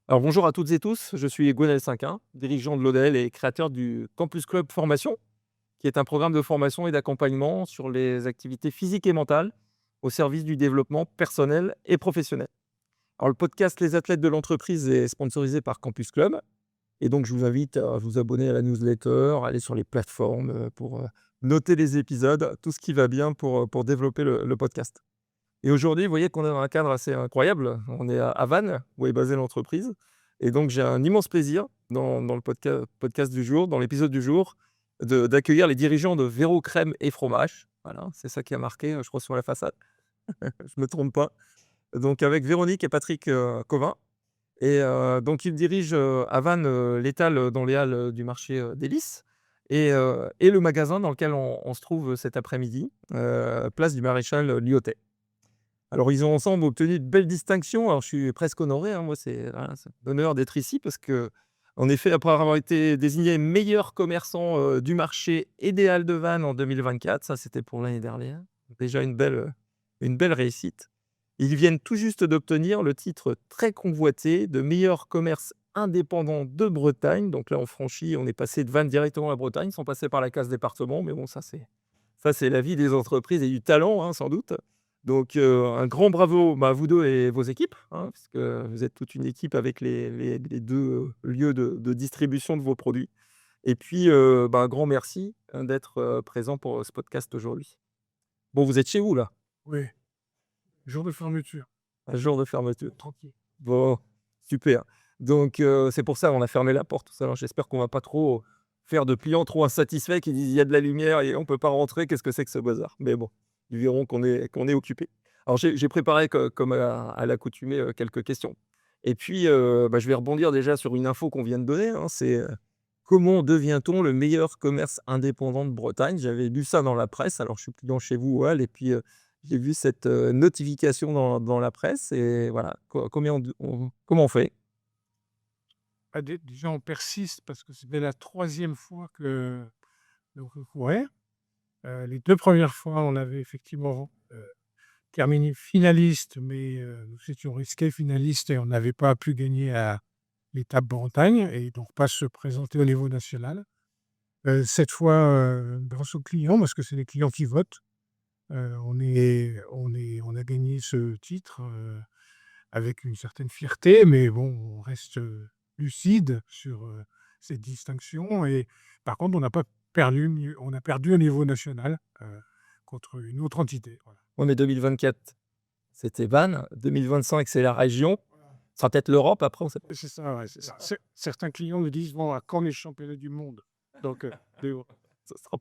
Alors bonjour à toutes et tous, je suis Gwenel Cinquin, dirigeant de l'ODL et créateur du Campus Club Formation, qui est un programme de formation et d'accompagnement sur les activités physiques et mentales au service du développement personnel et professionnel. Alors le podcast Les athlètes de l'entreprise est sponsorisé par Campus Club et donc je vous invite à vous abonner à la newsletter, aller sur les plateformes pour noter les épisodes, tout ce qui va bien pour développer le podcast. Et aujourd'hui, vous voyez qu'on est dans un cadre assez incroyable. On est à Vannes, où est basée l'entreprise. Et donc, j'ai un immense plaisir dans le podcast du jour, dans l'épisode du jour, d'accueillir les dirigeants de Véro Crème et Fromage. Voilà, c'est ça qui a marqué, je crois, sur la façade. Je ne me trompe pas. Donc, avec Véronique et Patrick Covin. Et donc, ils dirigent à Vannes l'étal dans les halles du marché des Lys. Et le magasin dans lequel on se trouve cet après-midi, place du Maréchal Lyotet. Alors, ils ont ensemble obtenu de belles distinctions. Alors, je suis presque honoré, hein, moi, c'est un honneur d'être ici parce que, en effet, après avoir été désigné meilleur commerçant du marché et des Halles de Vannes en 2024, ça, c'était pour l'année dernière. Déjà une belle réussite. Ils viennent tout juste d'obtenir le titre très convoité de meilleur commerce indépendant de Bretagne. Donc là, on est passé de Vannes directement à Bretagne, sans passer par la case département. Mais bon, ça, c'est la vie des entreprises et du talent, hein, sans doute. Donc, un grand bravo, à vous 2 et vos équipes, hein, puisque vous êtes toute une équipe avec les 2 lieux de distribution de vos produits. Et puis, un grand merci, hein, d'être, présent pour, ce podcast aujourd'hui. Bon, vous êtes chez vous là? Oui, jour de fermeture, Un jour de fermeture. tranquille. Bon, super. Donc, c'est pour ça on a fermé la porte tout ça. Alors j'espère qu'on va pas trop faire de clients trop insatisfaits qui disent: «Il y a de la lumière et on peut pas rentrer, qu'est-ce que c'est que ce bazar?» Mais bon, ils verront qu'on est occupé. Alors j'ai préparé comme à l'accoutumée, quelques questions et puis, je vais rebondir déjà sur une info qu'on vient de donner, hein, c'est, comment devient-on le meilleur commerce indépendant de Bretagne? J'avais lu ça dans la presse, alors je suis client chez vous, Wal et puis, j'ai vu cette, notification dans la presse et voilà, comment on fait? Ah, déjà, on persiste parce que c'était la troisième fois que l'on recourait. Les 2 premières fois, on avait effectivement, terminé finaliste, mais nous étions risqués finalistes et on n'avait pas pu gagner à l'étape Bretagne et donc pas se présenter au niveau national. Cette fois, grâce aux clients, parce que c'est les clients qui votent, on a gagné ce titre, avec une certaine fierté, mais bon, on reste, lucide sur, cette distinction et par contre, on a perdu au niveau national, contre une autre entité, voilà. Ouais, mais 2024, c'était Vannes, 2025, c'est la région, ce sera peut-être l'Europe après, on sait pas. C'est ça, ouais, c'est ça. Certains clients me disent: «Bon, à quand les championnats du monde?» donc mais bon. Ce sera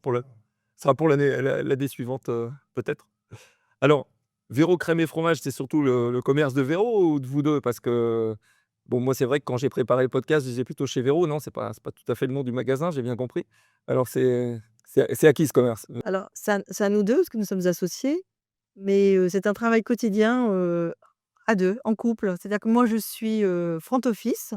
pour l'année suivante, peut-être. Alors, Véro crème et fromage, c'est surtout le commerce de Véro ou de vous 2? Parce que, bon, moi, c'est vrai que quand j'ai préparé le podcast, je disais plutôt chez Véro. Non, c'est pas tout à fait le nom du magasin, j'ai bien compris. Alors c'est à qui ce commerce? Alors, c'est à nous 2 parce que nous sommes associés, mais c'est un travail quotidien, à 2, en couple. C'est-à-dire que moi, je suis, front office,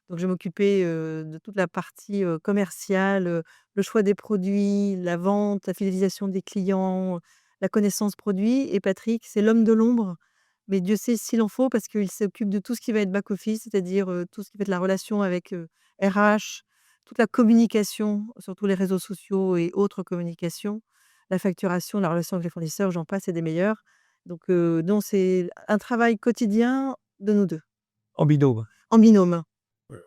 donc je vais m'occuper, de toute la partie, commerciale, le choix des produits, la vente, la fidélisation des clients, la connaissance produit et Patrick, c'est l'homme de l'ombre, mais Dieu sait s'il en faut parce qu'il s'occupe de tout ce qui va être back office, c'est-à-dire, tout ce qui va être la relation avec, RH, toute la communication sur tous les réseaux sociaux et autres communications, la facturation, la relation avec les fournisseurs, j'en passe et des meilleurs. Donc, non, c'est un travail quotidien de nous 2 En binôme. en binôme.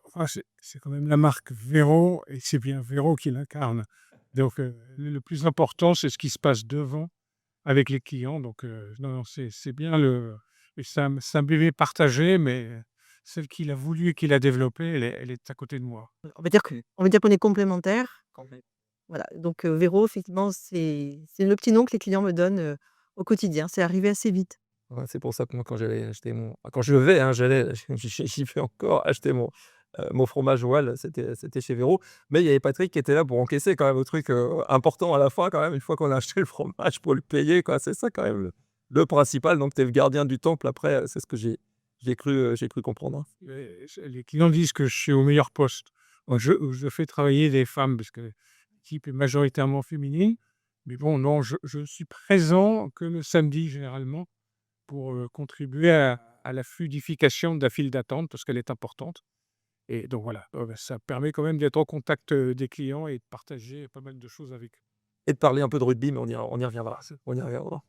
Enfin, c'est quand même la marque Véro et c'est bien Véro qui l'incarne. Donc le plus important, c'est ce qui se passe devant avec les clients. Donc non, non, c'est bien et c'est un bébé partagé, mais celle qu'il a voulu et qu'il a développée, elle est à côté de moi. On va dire qu'on est complémentaires. Voilà, donc, Véro, effectivement, c'est le petit nom que les clients me donnent, au quotidien. C'est arrivé assez vite. Ouais, c'est pour ça que moi, quand je vais, hein, j'y vais encore acheter mon fromage Wal, c'était chez Véro. Mais il y avait Patrick qui était là pour encaisser quand même le truc, important à la fin quand même, une fois qu'on a acheté le fromage, pour le payer, quoi. C'est ça quand même le principal. Donc tu es le gardien du temple après, c'est ce que j'ai cru comprendre, hein. Les clients disent que je suis au meilleur poste. Moi, je fais travailler des femmes parce que l'équipe est majoritairement féminine. Mais bon, non, je suis présent que le samedi généralement pour, contribuer à la fluidification de la file d'attente parce qu'elle est importante. Et donc voilà, ça permet quand même d'être en contact, des clients et de partager pas mal de choses avec eux. Et de parler un peu de rugby, mais on y reviendra. On y reviendra.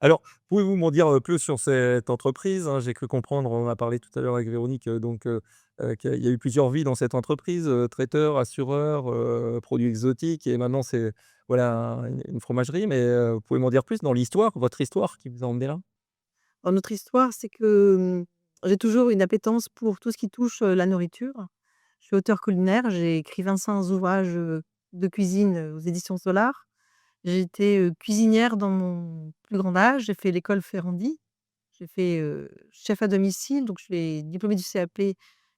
Alors, pouvez-vous m'en dire, plus sur cette entreprise, hein? J'ai cru comprendre, on en a parlé tout à l'heure avec Véronique, qu'il y a eu plusieurs vies dans cette entreprise, traiteur, assureur, produits exotiques et maintenant c'est voilà, une fromagerie. Mais, vous pouvez m'en dire plus dans l'histoire, votre histoire qui vous a emmené là? Alors notre histoire, c'est que, j'ai toujours une appétence pour tout ce qui touche, la nourriture. Je suis auteure culinaire, j'ai écrit 25 ouvrages, de cuisine, aux éditions Solar. J'ai été, cuisinière dans mon plus grand âge, j'ai fait l'école Ferrandi. J'ai fait, chef à domicile, donc je suis diplômée du CAP,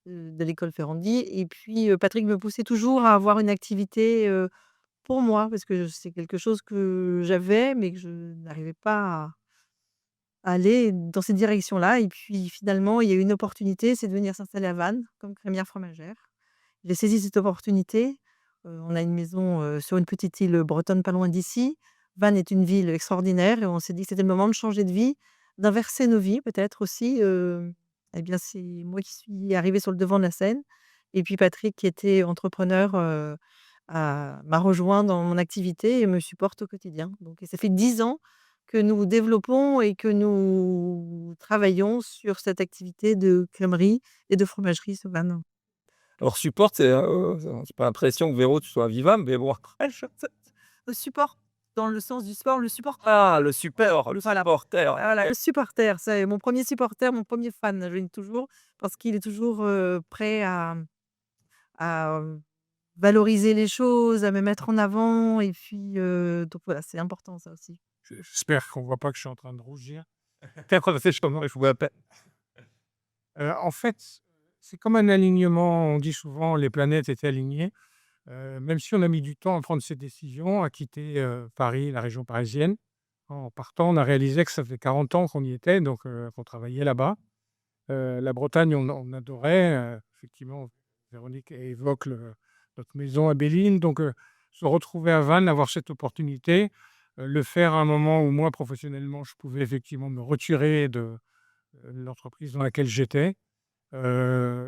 de l'école Ferrandi et puis, Patrick me poussait toujours à avoir une activité, pour moi parce que c'est quelque chose que j'avais mais que je n'arrivais pas à aller dans cette direction-là et puis finalement, il y a eu une opportunité, c'est de venir s'installer à Vannes comme crémière fromagère. J'ai saisi cette opportunité, on a une maison, sur une petite île, bretonne pas loin d'ici. Vannes est une ville extraordinaire et on s'est dit que c'était le moment de changer de vie, d'inverser nos vies peut-être aussi, et bien, c'est moi qui suis arrivée sur le devant de la scène et puis Patrick qui était entrepreneur, m'a rejoint dans mon activité et me supporte au quotidien. Donc et ça fait 10 ans que nous développons et que nous travaillons sur cette activité de crèmerie et de fromagerie sur Vannes. Alors support, j'ai pas l'impression que Véro, tu sois vivable, mais bon après je sais. Le support, dans le sens du sport, le support. Ah le super, le Voilà, supporter. voilà, le supporter, c'est mon premier supporter, mon premier fan, je le dis toujours, parce qu'il est toujours, prêt à valoriser les choses, à me mettre en avant et puis, donc voilà, c'est important ça aussi. J'espère qu'on voit pas que je suis en train de rougir. Après c'est chaud, je vous appelle. En fait, c'est comme un alignement, on dit souvent: «Les planètes étaient alignées». Même si on a mis du temps à prendre cette décision, à quitter, Paris, la région parisienne. En partant, on a réalisé que ça faisait 40 ans qu'on y était, donc qu'on travaillait là-bas. La Bretagne, on adorait, effectivement, Véronique évoque notre maison à Béline, donc se retrouver à Vannes, avoir cette opportunité, le faire à un moment où moi, professionnellement, je pouvais effectivement me retirer de, l'entreprise dans laquelle j'étais.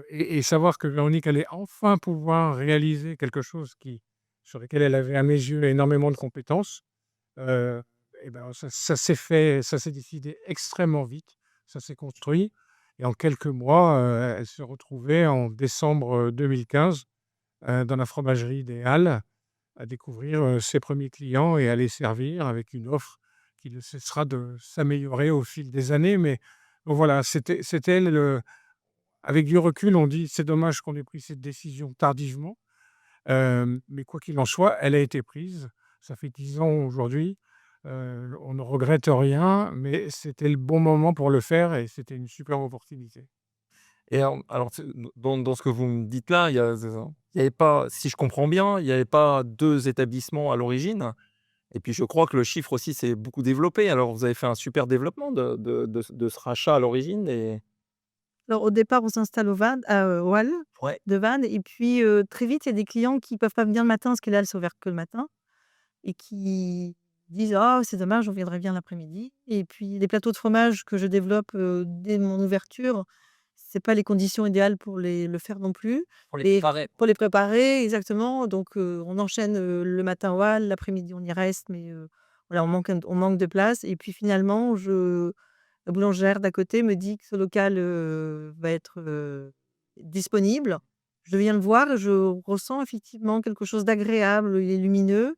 Et savoir que Véronique allait enfin pouvoir réaliser quelque chose sur lequel elle avait, à mes yeux, énormément de compétences, heu et ben, ça s'est fait, ça s'est décidé extrêmement vite. Ça s'est construit et en quelques mois, elle se retrouvait en décembre, 2015, dans la fromagerie des Halles, à découvrir, ses premiers clients et à les servir avec une offre qui ne cessera de s'améliorer au fil des années. Mais donc voilà, c'était le avec du recul, on dit: «C'est dommage qu'on ait pris cette décision tardivement», mais quoi qu'il en soit, elle a été prise. Ça fait 10 ans aujourd'hui, on ne regrette rien, mais c'était le bon moment pour le faire et c'était une super opportunité. Et alors c'est dans ce que vous me dites là, il y avait pas, si je comprends bien, il y avait pas 2 établissements à l'origine et puis je crois que le chiffre aussi s'est beaucoup développé. Alors vous avez fait un super développement de ce rachat à l'origine et Alors au départ, on s'installe aux Halles ouais. de Vannes et puis, très vite, il y a des clients qui peuvent pas venir le matin parce que les halles sont ouvertes que le matin et qui disent: «Ah, c'est dommage, on viendrait bien l'après-midi» et puis les plateaux de fromage que je développe, dès mon ouverture, c'est pas les conditions idéales pour le faire non plus Pour les et préparer. pour les préparer exactement donc on enchaîne, le matin aux halles, l'après-midi on y reste mais voilà, on manque de place et puis finalement la boulangère d'à côté me dit que ce local, va être, disponible. Je viens le voir et je ressens effectivement quelque chose d'agréable. Il est lumineux.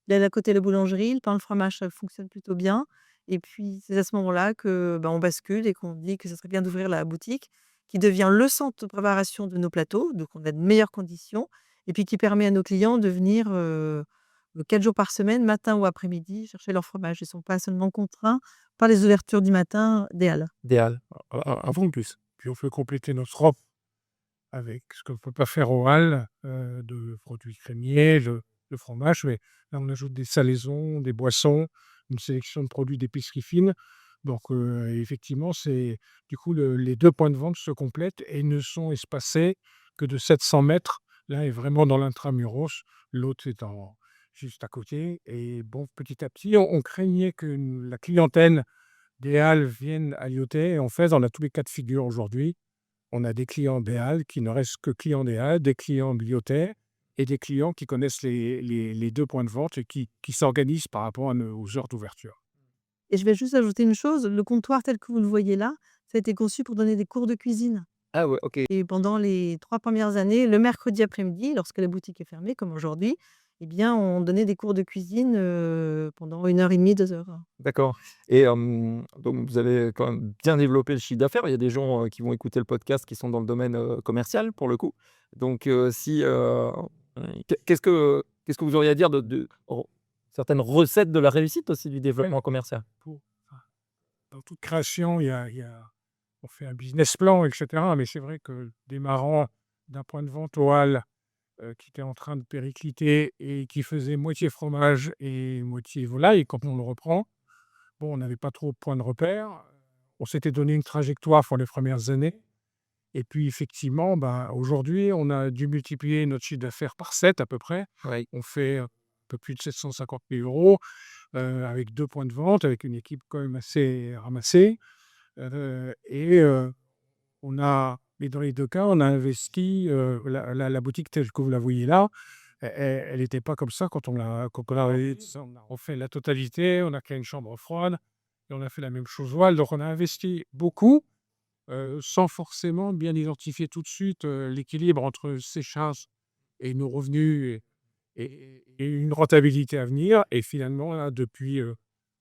Il est à côté de la boulangerie. Le pain, le fromage, ça fonctionne plutôt bien et puis c'est à ce moment-là que, on bascule et qu'on dit que ce serait bien d'ouvrir la boutique qui devient le centre de préparation de nos plateaux, donc on a de meilleures conditions et puis qui permet à nos clients de venir, 4 jours par semaine, matin ou après-midi, chercher leur fromage. Ils ne sont pas seulement contraints par les ouvertures du matin des halles. Idéal. Avant plus. Puis on fait compléter notre offre avec ce qu'on ne peut pas faire aux halles, de produits crémiers, de fromage, mais là, on ajoute des salaisons, des boissons, une sélection de produits d'épicerie fine. Donc, effectivement, c'est du coup, les 2 points de vente se complètent et ne sont espacés que de 700 mètres. L'un est vraiment dans l'intramuros, l'autre est juste à côté et bon, petit à petit, on craignait que la clientèle des halles viennent à l'IoT. Et en fait, on a tous les cas de figure aujourd'hui. On a des clients des halles qui ne restent que clients des halles, des clients de l'IoT et des clients qui connaissent les 2 points de vente et qui s'organisent par rapport aux heures d'ouverture. Et je vais juste ajouter une chose, le comptoir tel que vous le voyez là, ça a été conçu pour donner des cours de cuisine. Ah ouais, OK. Et pendant les 3 premières années, le mercredi après-midi, lorsque la boutique est fermée comme aujourd'hui, eh bien, on donnait des cours de cuisine, pendant 1 heure et demie, 2 heures. D'accord et donc vous avez quand même bien développé le chiffre d'affaires. Il y a des gens, qui vont écouter le podcast qui sont dans le domaine, commercial pour le coup. Donc si, qu'est-ce que vous auriez à dire de certaines recettes de la réussite aussi du Ouais, développement commercial? enfin, dans toute création, on fait un business plan, et cetera. Mais c'est vrai que démarrant d'un point de vente aux halles, qui était en train de péricliter et qui faisait moitié fromage et moitié volaille, quand on le reprend, bon, on n'avait pas trop de points de repère. On s'était donné une trajectoire pour les premières années et puis effectivement, aujourd'hui, on a dû multiplier notre chiffre d'affaires par 7 à peu près. Oui. On fait un peu plus de 750 000 €, avec 2 points de vente, avec une équipe quand même assez ramassée, et on a mais dans les 2 cas, on a investi, la boutique telle que vous la voyez là, elle était pas comme ça quand on a on a refait la totalité, on a créé une chambre froide et on a fait la même chose voile. Donc on a investi beaucoup, sans forcément bien identifier tout de suite, l'équilibre entre ses charges et nos revenus et une rentabilité à venir. Et finalement là, depuis,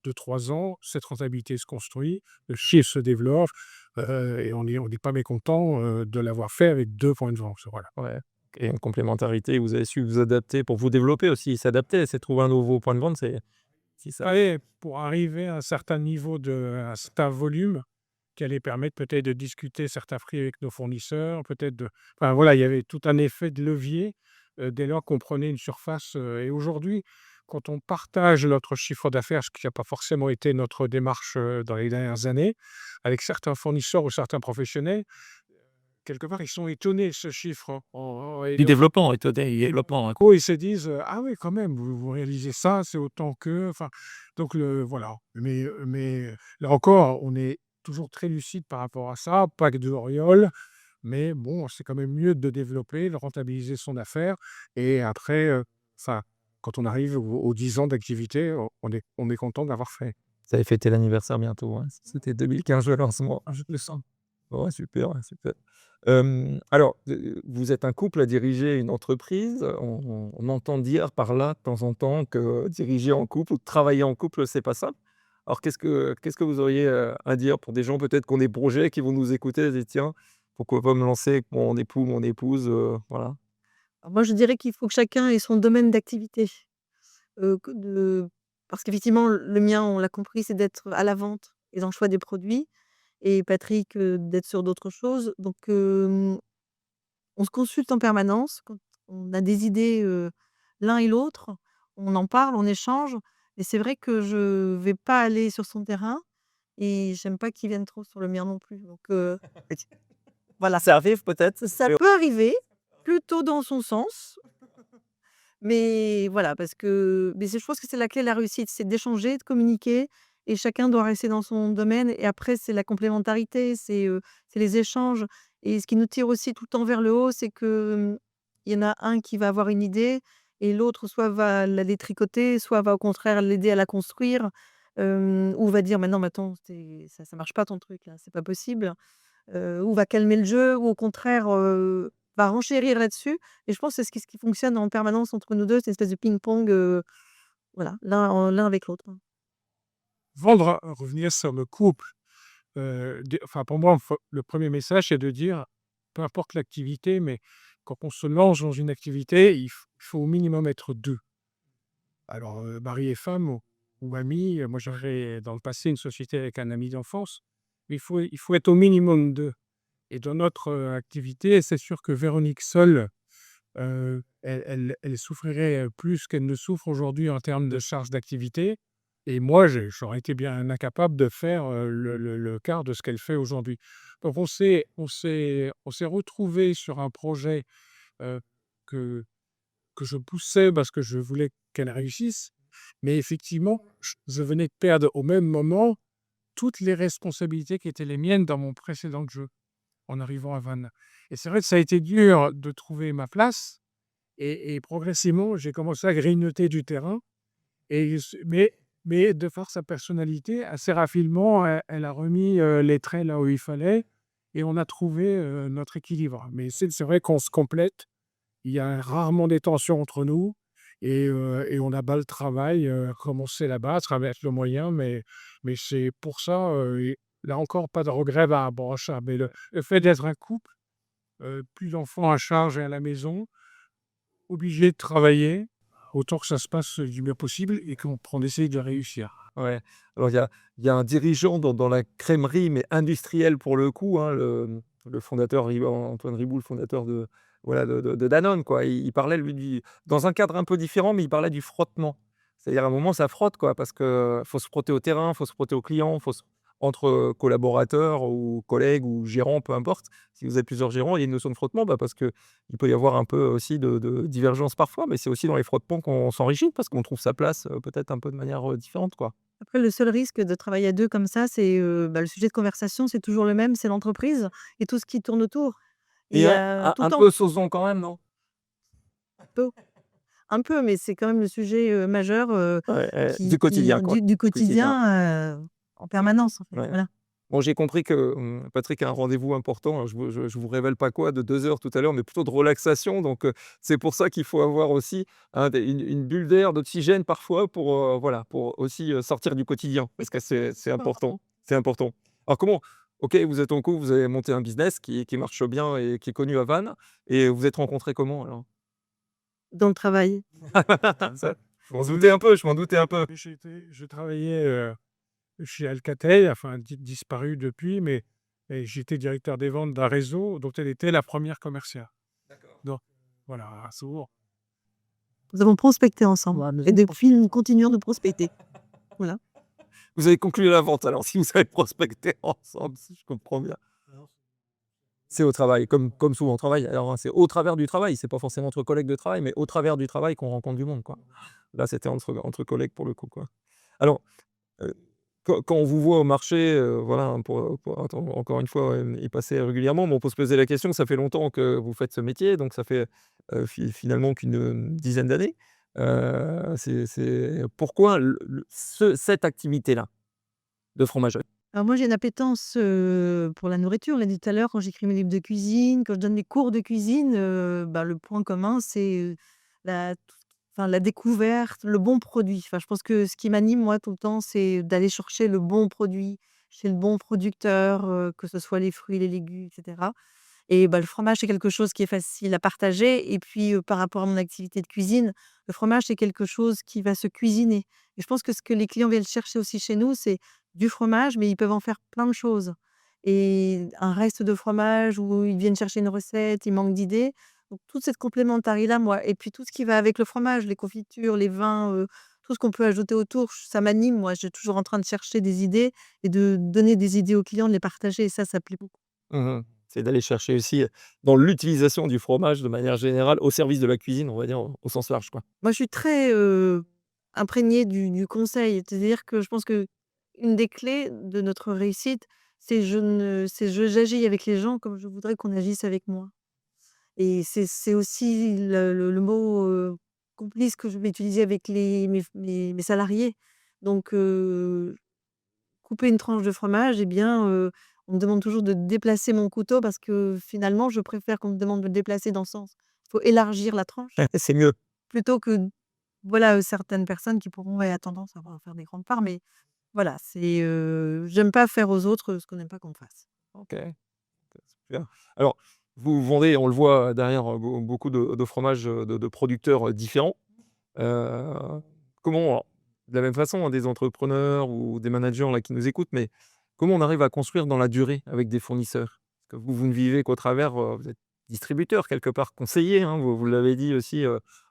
2-3 ans, cette rentabilité se construit, le chiffre se développe, et on n'est pas mécontent, de l'avoir fait avec 2 points de vente. Voilà. Ouais et une complémentarité, vous avez su vous adapter pour vous développer aussi. S'adapter, c'est trouver un nouveau point de vente, c'est ça. Ouais, pour arriver à un certain niveau un certain volume qui allait permettre peut-être de discuter certains prix avec nos fournisseurs, peut-être enfin voilà, il y avait tout un effet de levier, dès lors qu'on prenait une surface, et aujourd'hui, quand on partage notre chiffre d'affaires, ce qui n'a pas forcément été notre démarche, dans les dernières années, avec certains fournisseurs ou certains professionnels, quelque part, ils sont étonnés de ce chiffre, hein, et Du donc développement, étonné, développement, hein. oh, ils se disent, «Ah oui, quand même, vous réalisez ça, c'est autant que», enfin, donc voilà. Mais là encore, on est toujours très lucide par rapport à ça, pas que de l'oriole, mais bon, c'est quand même mieux de développer, de rentabiliser son affaire et après, enfin, quand on arrive aux 10 ans d'activité, on est content de l'avoir fait. Vous allez fêter l'anniversaire bientôt, hein. C'était 2015 le lancement. Ah, je le sens. Ouais, super, ouais, super. Alors, vous êtes un couple à diriger une entreprise. On entend dire par là, de temps en temps, que diriger en couple ou travailler en couple, c'est pas simple. Alors qu'est-ce que vous auriez, à dire pour des gens peut-être qui ont des projets, qui vont nous écouter et se dire: «Tiens, pourquoi pas me lancer avec mon époux, mon épouse?» Voilà. Alors moi, je dirais qu'il faut que chacun ait son domaine d'activité, que de parce qu'effectivement, le mien, on l'a compris, c'est d'être à la vente et dans le choix des produits et Patrick, d'être sur d'autres choses. Donc, on se consulte en permanence quand on a des idées, l'un et l'autre. On en parle, on échange et c'est vrai que je vais pas aller sur son terrain et j'aime pas qu'il vienne trop sur le mien non plus. Donc, voilà. Ça arrive peut-être? Ça peut arriver, plutôt dans son sens, mais voilà, parce que je pense que c'est la clé de la réussite, c'est d'échanger, de communiquer et chacun doit rester dans son domaine et après c'est la complémentarité, c'est les échanges et ce qui nous tire aussi tout le temps vers le haut, c'est que, il y en a un qui va avoir une idée et l'autre soit va la détricoter, soit va au contraire l'aider à la construire, ou va dire: «Mais non, mais attends, ça marche pas ton truc là, c'est pas possible». Ou va calmer le jeu ou au contraire, va renchérir là-dessus et je pense que c'est ce qui fonctionne en permanence entre nous 2, c'est une espèce de ping-pong, voilà, l'un avec l'autre, hein. Revenir sur le couple, enfin pour moi, le premier message, c'est de dire, peu importe l'activité, mais quand on se lance dans une activité, il faut au minimum être 2. Alors, mari et femme ou amis, moi j'avais dans le passé une société avec un ami d'enfance, mais il faut être au minimum 2. Et dans notre, activité, c'est sûr que Véronique seule, elle souffrirait, plus qu'elle ne souffre aujourd'hui en termes de charge d'activité et moi j'aurais été bien incapable de faire, le quart de ce qu'elle fait aujourd'hui. Donc on s'est retrouvés sur un projet, heu, que que je poussais parce que je voulais qu'elle réussisse, mais effectivement, je venais de perdre au même moment toutes les responsabilités qui étaient les miennes dans mon précédent jeu, en arrivant à Vannes. Et c'est vrai que ça a été dur de trouver ma place et progressivement, j'ai commencé à grignoter du terrain et mais de par sa personnalité, assez rapidement, elle a remis, les traits là où il fallait et on a trouvé, notre équilibre. Mais c'est vrai qu'on se complète. Il y a rarement des tensions entre nous et on abat le travail, comme on sait l'abattre avec le moyen, mais c'est pour ça, et là encore, pas de regret par rapport à ça. Mais le fait d'être un couple, plus d'enfants à charge et à la maison, obligé de travailler, autant que ça se passe du mieux possible et qu'on essaye de réussir. Ouais. Alors il y a un dirigeant dans la crèmerie, mais industrielle pour le coup, hein, le fondateur Antoine Riboud, le fondateur de, voilà, de Danone, quoi. Il parlait lui dans un cadre un peu différent, mais il parlait du frottement. C'est-à-dire à un moment ça frotte, quoi, parce que faut se frotter au terrain, faut se frotter aux clients, entre collaborateurs ou collègues ou gérants, peu importe. Si vous avez plusieurs gérants, il y a une notion de frottement, bah, parce qu'il peut y avoir un peu aussi de divergence parfois, mais c'est aussi dans les frottements qu'on s'enrichit parce qu'on trouve sa place, peut-être un peu de manière, différente, quoi. Après, le seul risque de travailler à 2 comme ça, c'est, le sujet de conversation, c'est toujours le même, c'est l'entreprise et tout ce qui tourne autour. Il Et y ouais, a un tout le un temps peu soson quand même, non? un peu, mais c'est quand même le sujet, majeur, Ouais, qui du quotidien, quoi. du Du quotidien, quotidien, en permanence, en fait, ouais. voilà. Bon, j'ai compris que, Patrick a un rendez-vous important, alors je vous révèle pas quoi, de 2 heures tout à l'heure, mais plutôt de relaxation, donc c'est pour ça qu'il faut avoir aussi, hein, une bulle d'air, d'oxygène parfois pour, voilà, pour aussi, sortir du quotidien parce que c'est important, c'est important. Alors OK, vous êtes en couple, vous avez monté un business qui marche bien et qui est connu à Vannes et vous êtes rencontrés comment alors? Dans le travail. Ça, je m'en doutais un peu, je m'en doutais un peu. Je travaillais, chez Alcatel, enfin disparu depuis, mais j'étais directeur des ventes d'un réseau dont elle était la première commerciale. D'accord. Donc voilà, souvent. Nous avons prospecté ensemble et depuis, nous continuons de prospecter. Voilà. Vous avez conclu la vente alors si vous avez prospecté ensemble, si je comprends bien. C'est au travail, comme souvent au travail. Alors, hein, c'est au travers du travail, c'est pas forcément entre collègues de travail, mais au travers du travail qu'on rencontre du monde, quoi. Là, c'était entre collègues pour le coup, quoi. Alors, heu, quand on vous voit au marché, voilà, hein, pour encore une fois, y passer régulièrement, mais on peut se poser la question, ça fait longtemps que vous faites ce métier, donc ça fait, finalement qu'une, dizaine d'années. C'est pourquoi cette activité-là de fromagerie? Alors moi, j'ai une appétence, pour la nourriture. On l'a dit tout à l'heure, quand j'écris mes livres de cuisine, quand je donne des cours de cuisine, le point commun, c'est, la la découverte, le bon produit. Enfin, je pense que ce qui m'anime, moi, tout le temps, c'est d'aller chercher le bon produit chez le bon producteur, que ce soit les fruits, les légumes et cetera. Et le fromage, c'est quelque chose qui est facile à partager et puis, par rapport à mon activité de cuisine, le fromage, c'est quelque chose qui va se cuisiner et je pense que ce que les clients viennent chercher aussi chez nous, c'est du fromage, mais ils peuvent en faire plein de choses et un reste de fromage où ils viennent chercher une recette, ils manquent d'idées. Donc toute cette complémentarité-là, moi et puis tout ce qui va avec le fromage, les confitures, les vins, tout ce qu'on peut ajouter autour, ça m'anime. Moi, je suis toujours en train de chercher des idées et de donner des idées aux clients, de les partager et ça plaît beaucoup. Mmh. C'est d'aller chercher aussi, dans l'utilisation du fromage de manière générale, au service de la cuisine, on va dire, au sens large, quoi. Moi, je suis très, imprégnée du conseil. C'est-à-dire que je pense que une des clés de notre réussite, j'agis avec les gens comme je voudrais qu'on agisse avec moi et c'est aussi le mot, complice que je vais utiliser avec mes salariés. Donc couper une tranche de fromage et bien, on me demande toujours de déplacer mon couteau parce que finalement, je préfère qu'on me demande de le déplacer dans ce sens. Il faut élargir la tranche C'est mieux. plutôt que voilà, certaines personnes qui pourront, ouais, tendance à vouloir faire des grandes parts, mais voilà, j'aime pas faire aux autres, ce qu'on n'aime pas qu'on me fasse. OK, super. Alors, vous vendez, on le voit derrière, beaucoup de fromages, de producteurs, différents. Heu, comment alors, de la même façon, hein, des entrepreneurs ou des managers là qui nous écoutent, mais comment on arrive à construire dans la durée avec des fournisseurs? Parce que vous ne vivez qu'au travers, vous êtes distributeur quelque part, conseiller, hein, vous l'avez dit aussi,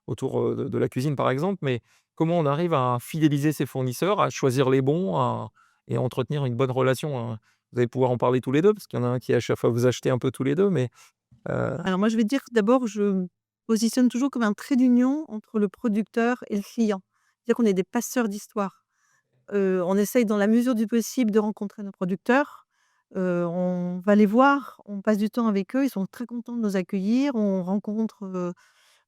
autour, de la cuisine par exemple, mais comment on arrive à fidéliser ses fournisseurs, à choisir les bons, et à entretenir une bonne relation, hein? Vous allez pouvoir en parler tous les 2 parce qu'il y en a un qui à chaque fois vous achetez un peu tous les 2, mais Alors moi, je vais dire que d'abord, je me positionne toujours comme un trait d'union entre le producteur et le client. C'est-à-dire qu'on est des passeurs d'histoire. on essaye dans la mesure du possible de rencontrer nos producteurs. On va les voir, on passe du temps avec eux, ils sont très contents de nous accueillir. On rencontre,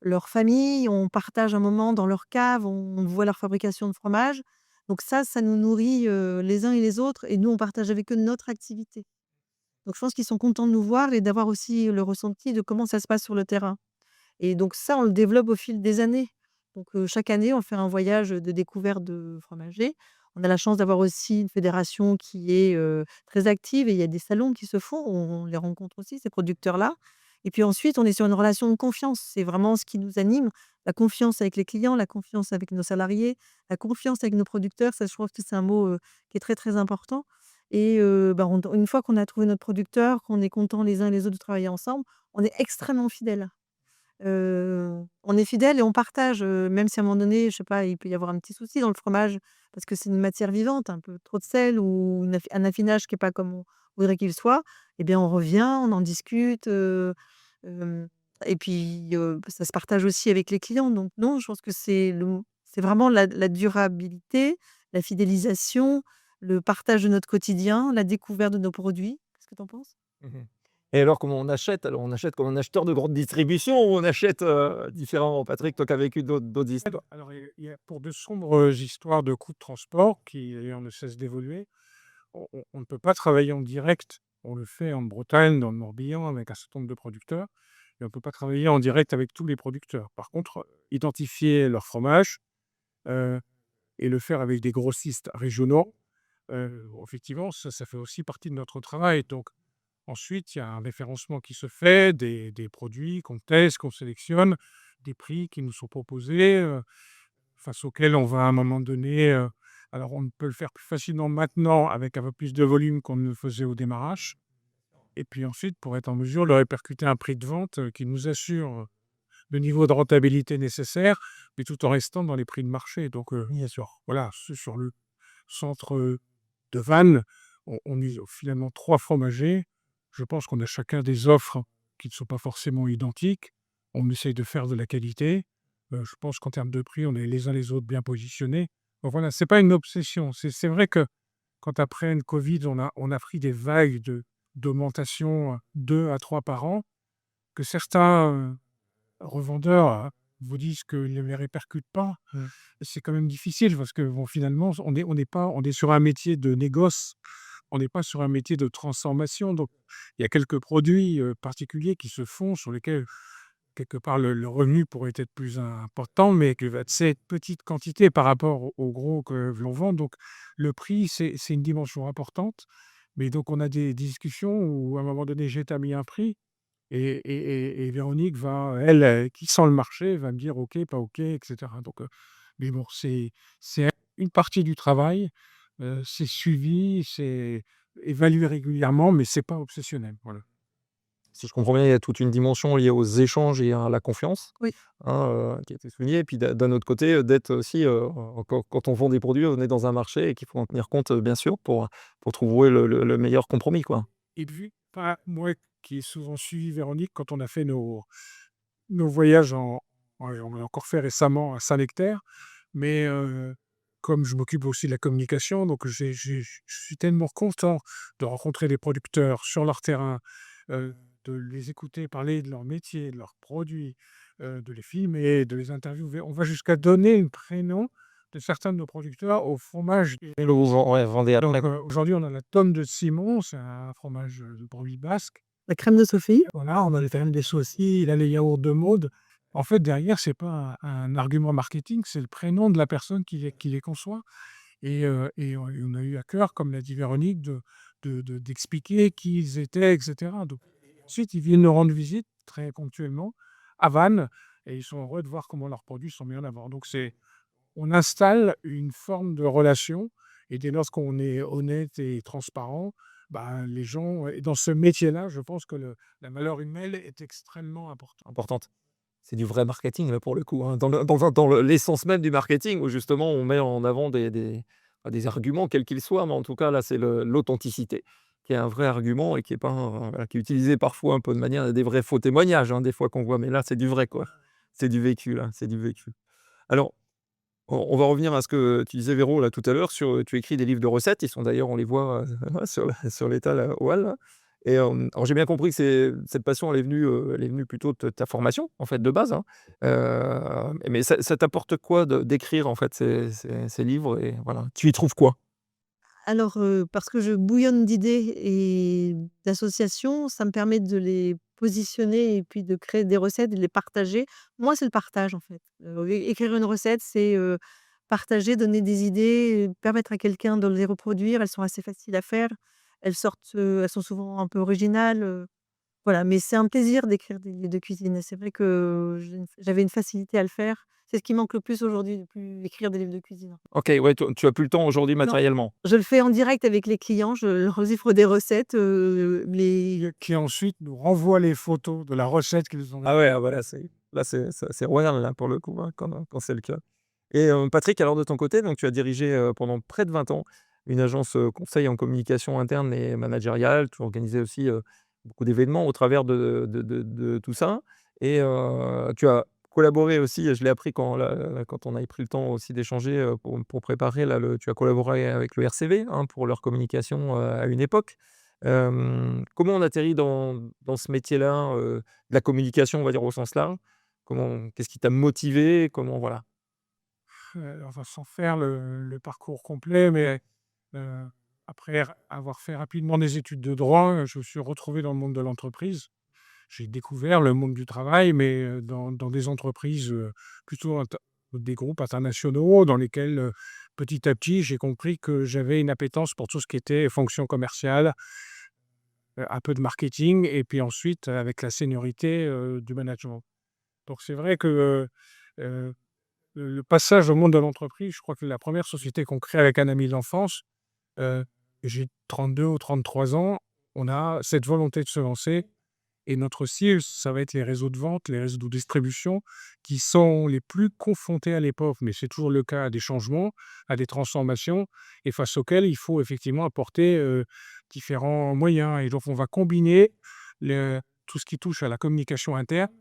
leur famille, on partage un moment dans leur cave, on voit leur fabrication de fromage. Donc ça nous nourrit, les uns et les autres et nous, on partage avec eux notre activité. Donc je pense qu'ils sont contents de nous voir et d'avoir aussi le ressenti de comment ça se passe sur le terrain. Et donc ça, on le développe au fil des années. Donc, chaque année, on fait un voyage de découverte de fromagers. On a la chance d'avoir aussi une fédération qui est, très active et il y a des salons qui se font, on les rencontre aussi, ces producteurs-là. Et puis ensuite, on est sur une relation de confiance. C'est vraiment ce qui nous anime, la confiance avec les clients, la confiance avec nos salariés, la confiance avec nos producteurs. Ça, je trouve que c'est un mot, qui est très, très important. Et on une fois qu'on a trouvé notre producteur, qu'on est contents les uns et les autres de travailler ensemble, on est extrêmement fidèles. On est fidèles et on partage, même si à un moment donné, je sais pas, il peut y avoir un petit souci dans le fromage parce que c'est une matière vivante, un peu trop de sel ou un affinage qui est pas comme on voudrait qu'il soit, eh bien, on revient, on en discute, hem et puis, ça se partage aussi avec les clients. Donc non, je pense que c'est vraiment la durabilité, la fidélisation, le partage de notre quotidien, la découverte de nos produits. Qu'est-ce que tu en penses? Mmh. Et alors comment on achète? Alors on achète comme un acheteur de grande distribution ou on achète, différemment? Patrick, toi qui as vécu d'autres histoires. Alors il y a pour de sombres histoires de coûts de transport qui d'ailleurs ne cessent d'évoluer, on ne peut pas travailler en direct. On le fait en Bretagne, dans le Morbihan, avec un certain nombre de producteurs, et on ne peut pas travailler en direct avec tous les producteurs. Par contre, identifier leur fromage, heu et le faire avec des grossistes régionaux, effectivement, ça fait aussi partie de notre travail. Donc ensuite, il y a un référencement qui se fait des produits qu'on teste, qu'on sélectionne, des prix qui nous sont proposés, face auxquels on va à un moment donné, alors on peut le faire plus facilement maintenant avec un peu plus de volume qu'on ne le faisait au démarrage, et puis ensuite pour être en mesure de répercuter un prix de vente, qui nous assure, le niveau de rentabilité nécessaire, mais tout en restant dans les prix de marché. Donc, bien sûr, voilà, sur le centre, de Vannes, on est finalement 3 fromagers. Je pense qu'on a chacun des offres qui ne sont pas forcément identiques. On essaye de faire de la qualité. Je pense qu'en termes de prix, on est les uns les autres bien positionnés. Donc voilà, c'est pas une obsession. C'est vrai que quand après une covid, on a pris des vagues d'augmentation, 2 à 3 par an, que certains, revendeurs, vous disent qu'ils ne les répercutent pas. C'est quand même difficile parce que bon, finalement, on est sur un métier de négoce, on n'est pas sur un métier de transformation. Donc il y a quelques produits, particuliers qui se font sur lesquels, quelque part, le revenu pourrait être plus important, mais que c'est petite quantité par rapport au gros que l'on vend. Donc le prix, c'est une dimension importante. Mais donc on a des discussions où à un moment donné, j'établis un prix et Véronique va, elle, qui sent le marché, va me dire: «OK, pas OK» et cetera. Donc, mais bon, c'est une partie du travail, c'est suivi, c'est évalué régulièrement, mais c'est pas obsessionnel, voilà. Si je comprends bien, il y a toute une dimension liée aux échanges et à la confiance, Oui. hein, qui a été soulignée. Et puis d'un autre côté, d'être aussi, quand on vend des produits, on est dans un marché et qu'il faut en tenir compte, bien sûr, pour trouver le meilleur compromis, quoi. Et puis, enfin, moi qui ai souvent suivi Véronique quand on a fait nos voyages on l'a encore fait récemment à Saint-Nectaire, mais comme je m'occupe aussi de la communication, donc je suis tellement content de rencontrer les producteurs sur leur terrain, de les écouter parler de leur métier, de leurs produits, de les filmer, de les interviewer. On va jusqu'à donner le prénom de certains de nos producteurs au fromage. Et le ouais, Vendée à Donc aujourd'hui, on a la tome de Simon, c'est un fromage, de brebis basque. La crème de Sophie? Voilà, on a les farines des aussi, il a les yaourts de Maud. En fait, derrière, c'est pas un argument marketing, c'est le prénom de la personne qui les conçoit, et on a eu à cœur, comme l'a dit Véronique, d'expliquer qui ils étaient et cetera. Donc ensuite, ils viennent nous rendre visite très ponctuellement à Vannes, et ils sont heureux de voir comment leurs produits sont mis en avant. Donc on installe une forme de relation, et dès lors qu'on est honnête et transparent, bah, les gens, et dans ce métier-là, je pense que la valeur humaine est extrêmement importante. importante. C'est du vrai marketing, là, pour le coup, hein, l'essence même du marketing où justement on met en avant des arguments quels qu'ils soient, mais en tout cas là, c'est l'authenticité qui est un vrai argument et qui est pas voilà, qui est utilisé parfois un peu de manière des vrais faux témoignages, hein, des fois qu'on voit, mais là, c'est du vrai, quoi. C'est du vécu, là, c'est du vécu. Alors On va revenir à ce que tu disais, Véro, là, tout à l'heure, sur, tu écris des livres de recettes. Ils sont d'ailleurs, on les voit, sur l'étal, au hall, là. Et alors j'ai bien compris que cette passion, elle est venue plutôt de ta formation, en fait, de base, hein. Mais ça t'apporte quoi d'écrire, en fait, ces livres et voilà, tu y trouves quoi? Alors, parce que je bouillonne d'idées et d'associations, ça me permet de les positionner et puis de créer des recettes et de les partager. Moi, c'est le partage, en fait. Écrire une recette, c'est, partager, donner des idées, permettre à quelqu'un de les reproduire. Elles sont assez faciles à faire. Elles sont souvent un peu originales, voilà, mais c'est un plaisir d'écrire des livres de cuisine et c'est vrai que j'avais une facilité à le faire. C'est ce qui manque le plus aujourd'hui, de plus écrire des livres de cuisine. OK, ouais, tu as plus le temps aujourd'hui Non, matériellement? je le fais en direct avec les clients, je leur offre des recettes, Qui ensuite nous renvoie les photos de la recette qu'ils ont. Ah ouais, ah voilà, c'est royal, là, pour le coup, hein, quand c'est le cas. Et Patrick, alors de ton côté, donc tu as dirigé, pendant près de 20 ans une agence, conseil en communication interne et managériale. Tu organisais aussi, beaucoup d'événements au travers de tout ça et tu as collaboré aussi, je l'ai appris quand on avait pris le temps aussi d'échanger, pour préparer là tu as collaboré avec le RCV, hein, pour leur communication, à une époque. Comment on atterrit dans ce métier-là, de la communication, on va dire au sens large? Qu'est-ce qui t'a motivé? Comment voilà? Enfin, sans faire le parcours complet, mais heu, après avoir fait rapidement des études de droit, je me suis retrouvé dans le monde de l'entreprise. J'ai découvert le monde du travail, mais dans des entreprises, plutôt des groupes internationaux dans lesquels, petit à petit, j'ai compris que j'avais une appétence pour tout ce qui était fonction commerciale, un peu de marketing et puis ensuite, avec la seniorité, du management. Donc c'est vrai que, heu le passage au monde de l'entreprise, je crois que la première société qu'on crée avec un ami d'enfance, heu, j'ai 32 ou 33 ans, on a cette volonté de se lancer et notre cible, ça va être les réseaux de vente, les réseaux de distribution qui sont les plus confrontés à l'époque, mais c'est toujours le cas à des changements, à des transformations et face auxquels il faut effectivement apporter, différents moyens et donc on va combiner tout ce qui touche à la communication interne,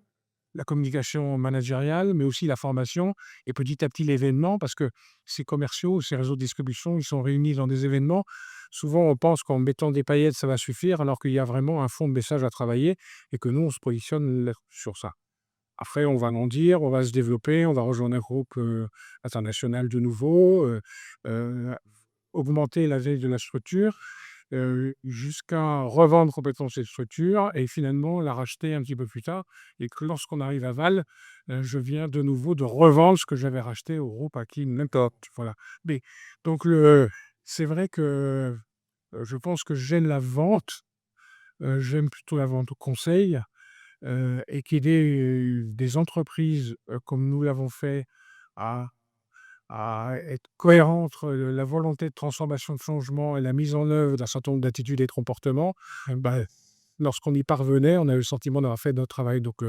la communication managériale, mais aussi la formation et petit à petit l'événement parce que ces commerciaux, ces réseaux de distribution, ils sont réunis dans des événements. Souvent, on pense qu'en mettant des paillettes, ça va suffire, alors qu'il y a vraiment un fond de message à travailler et que nous, on se positionne sur ça. Après, on va grandir, on va se développer, on va rejoindre un groupe international de nouveau, euh, augmenter la veille de la structure, jusqu'à revendre complètement cette structure et finalement la racheter un petit peu plus tard et que lorsqu'on arrive à Val, je viens de nouveau de revendre ce que j'avais racheté au groupe acquis n'importe, voilà. Mais donc c'est vrai que, je pense que j'aime la vente, j'aime plutôt la vente au conseil, et qu'aider, des entreprises, comme nous l'avons fait à être cohérent entre, la volonté de transformation, de changement et la mise en œuvre d'un certain nombre d'attitudes et de comportements, bah, lorsqu'on y parvenait, on a eu le sentiment d'avoir fait notre travail. Donc,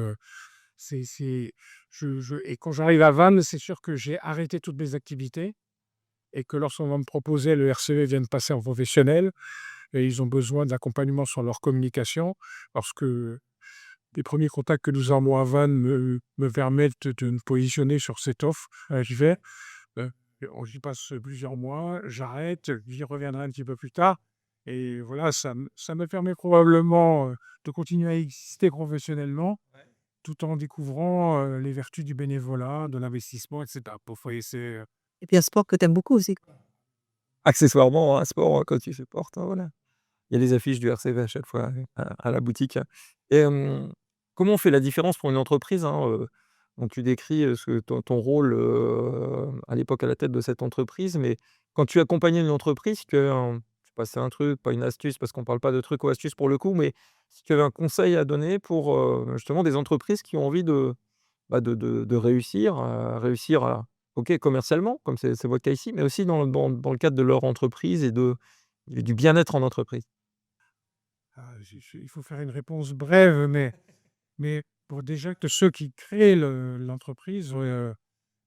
c'est je et quand j'arrive à Vannes, c'est sûr que j'ai arrêté toutes mes activités et que lorsqu'on va me proposer le RCV vient de passer en professionnel et ils ont besoin d'accompagnement sur leur communication parce que les premiers contacts que nous avons à Vannes me permettent de me positionner sur cette offre. J'y vais. Heu, j'y passe plusieurs mois, j'arrête, j'y reviendrai un petit peu plus tard et voilà, ça me permet probablement, de continuer à exister professionnellement, tout en découvrant, les vertus du bénévolat, de l'investissement et cetera. Pour foyer, c'est, Et puis un sport que tu aimes beaucoup aussi. Accessoirement, un sport, que tu supportes, hein, voilà. Il y a les affiches du RCV à chaque fois, à la boutique et comment on fait la différence pour une entreprise, hein, donc tu décris, ton rôle, à l'époque à la tête de cette entreprise, mais quand tu accompagnais une entreprise que, je sais pas, c'est un truc, pas une astuce parce qu'on parle pas de trucs ou astuces pour le coup, mais si tu avais un conseil à donner pour, justement des entreprises qui ont envie de réussir, réussir à OK, commercialement, comme c'est votre cas ici, mais aussi dans le cadre de leur entreprise et du bien-être en entreprise. il faut faire une réponse brève, mais pour déjà que ceux qui créent l'entreprise,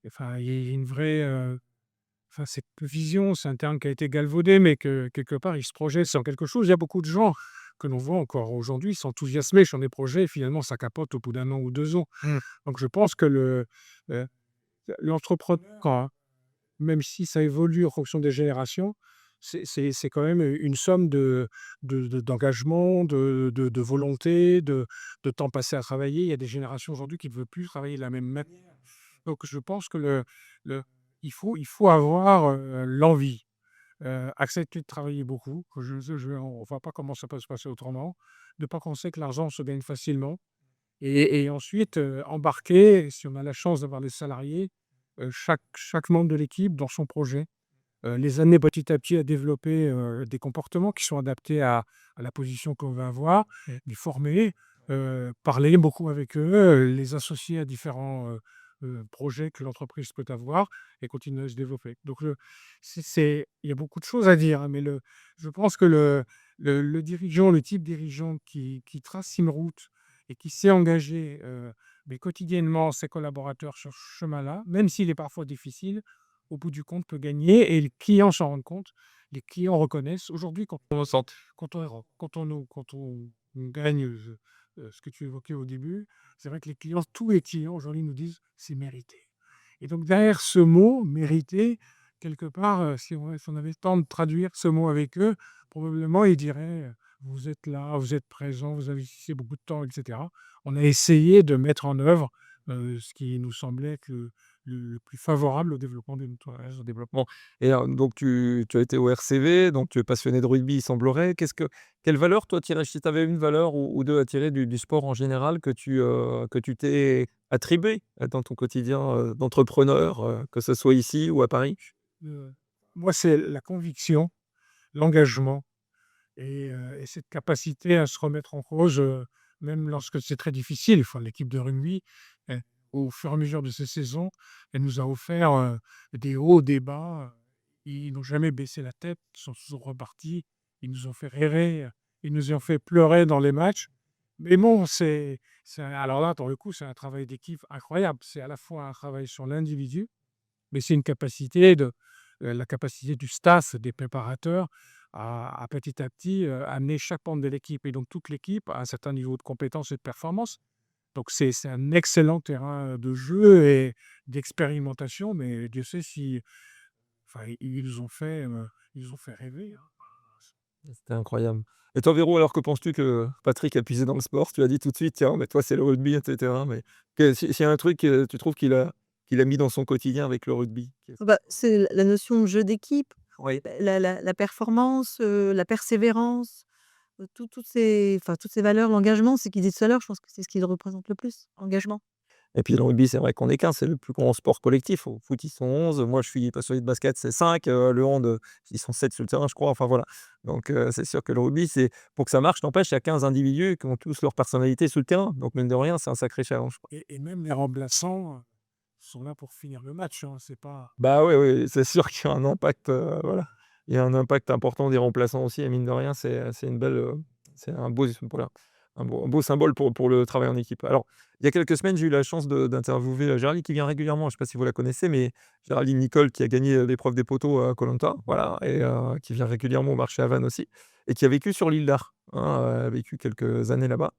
enfin, il y a une vraie, enfin, cette vision, c'est un terme qui a été galvaudé, mais que quelque part, ils se projettent sur quelque chose. Il y a beaucoup de gens que l'on voit encore aujourd'hui s'enthousiasmer sur des projets et finalement ça capote au bout d'1 an ou 2 ans. Mmh. Donc je pense que l'entrepreneur, hein, même si ça évolue en fonction des générations, c'est quand même une somme d'engagement, de volonté, de temps passé à travailler. Il y a des générations aujourd'hui qui ne veulent plus travailler de la même manière. Donc je pense que le il faut avoir, l'envie, accepter de travailler beaucoup, que on ne voit pas comment ça peut se passer autrement, de ne pas penser que l'argent se gagne facilement et ensuite, embarquer, si on a la chance d'avoir des salariés, chaque membre de l'équipe dans son projet. Les amener petit à petit à développer, des comportements qui sont adaptés à la position qu'on va avoir, les former, parler beaucoup avec eux, les associer à différents, projets que l'entreprise peut avoir et continuer à se développer. Donc il y a beaucoup de choses à dire, hein, mais je pense que le dirigeant, le type dirigeant qui trace une route et qui sait engager, mais quotidiennement ses collaborateurs sur ce chemin-là, même s'il est parfois difficile, au bout du compte, peut gagner et les clients s'en rendent compte. Les clients reconnaissent. Aujourd'hui, On sent. quand on gagne, ce que tu évoquais au début, c'est vrai que les clients, tous les clients aujourd'hui nous disent: «C'est mérité» et donc derrière ce mot «mérité», quelque part, si on avait le temps de traduire ce mot avec eux, probablement ils diraient, «Vous êtes là, vous êtes présents, vous investissez beaucoup de temps» et cetera. On a essayé de mettre en œuvre, ce qui nous semblait être le plus favorable au développement de notre Ouais, au développement. Et donc tu as été au RCV, donc tu es passionné de rugby, il semblerait. Quelle valeur toi tirais, si tu avais une valeur ou 2 à tirer du sport en général que tu t'es attribué, dans ton quotidien, d'entrepreneur, que ce soit ici ou à Paris? Heu, moi, c'est la conviction, l'engagement et cette capacité à se remettre en cause, même lorsque c'est très difficile. Enfin, l'équipe de rugby, au fur et à mesure de ces saisons, elle nous a offert, des hauts, des bas, ils n'ont jamais baissé la tête, ils sont toujours repartis. Ils nous ont fait rêver, ils nous ont fait pleurer dans les matchs. Mais bon, alors là, pour le coup, c'est un travail d'équipe incroyable. C'est à la fois un travail sur l'individu, mais c'est une capacité la capacité du staff, des préparateurs à petit à petit, amener chaque membre de l'équipe et donc toute l'équipe à un certain niveau de compétence et de performance. Donc c'est un excellent terrain de jeu et d'expérimentation, mais Dieu sait si enfin, ils nous ont fait rêver, hein. C'était incroyable. Et toi, Véro, alors que penses-tu que Patrick a puisé dans le sport? Tu as dit tout de suite: «Tiens, mais toi, c'est le rugby» et cetera, mais s'il y a un truc, tu trouves qu'il a mis dans son quotidien avec le rugby? Bah, c'est la notion de jeu d'équipe, Oui. la performance, la persévérance, toutes ces valeurs, l'engagement, c'est ce qu'il disait tout à l'heure, je pense que c'est ce qui le représente le plus, engagement. Et puis le rugby, c'est vrai qu'on est 15, c'est le plus grand sport collectif. Au foot, ils sont 11. Moi, je suis passionné de basket, c'est 5. Le hand, ils sont 7 sur le terrain, je crois. Enfin, voilà. Donc, c'est sûr que le rugby, c'est pour que ça marche, n'empêche, il y a 15 individus qui ont tous leur personnalité sur le terrain. Donc, mine de rien, c'est un sacré challenge, quoi. Et même les remplaçants, sont là pour finir le match, hein, c'est pas Bah, oui, oui, c'est sûr qu'il y a un impact, voilà. Il y a un impact important des remplaçants aussi et mine de rien, c'est une belle, c'est un beau voilà, un beau symbole pour le travail en équipe. Alors, il y a quelques semaines, j'ai eu la chance d'interviewer, Géraldine qui vient régulièrement, je ne sais pas si vous la connaissez, mais Géraldine Nicole qui a gagné, l'épreuve des poteaux à koh voilà et qui vient régulièrement au marché à Vannes aussi et qui a vécu sur l'île d'Ar, hein, elle a vécu quelques années là-bas.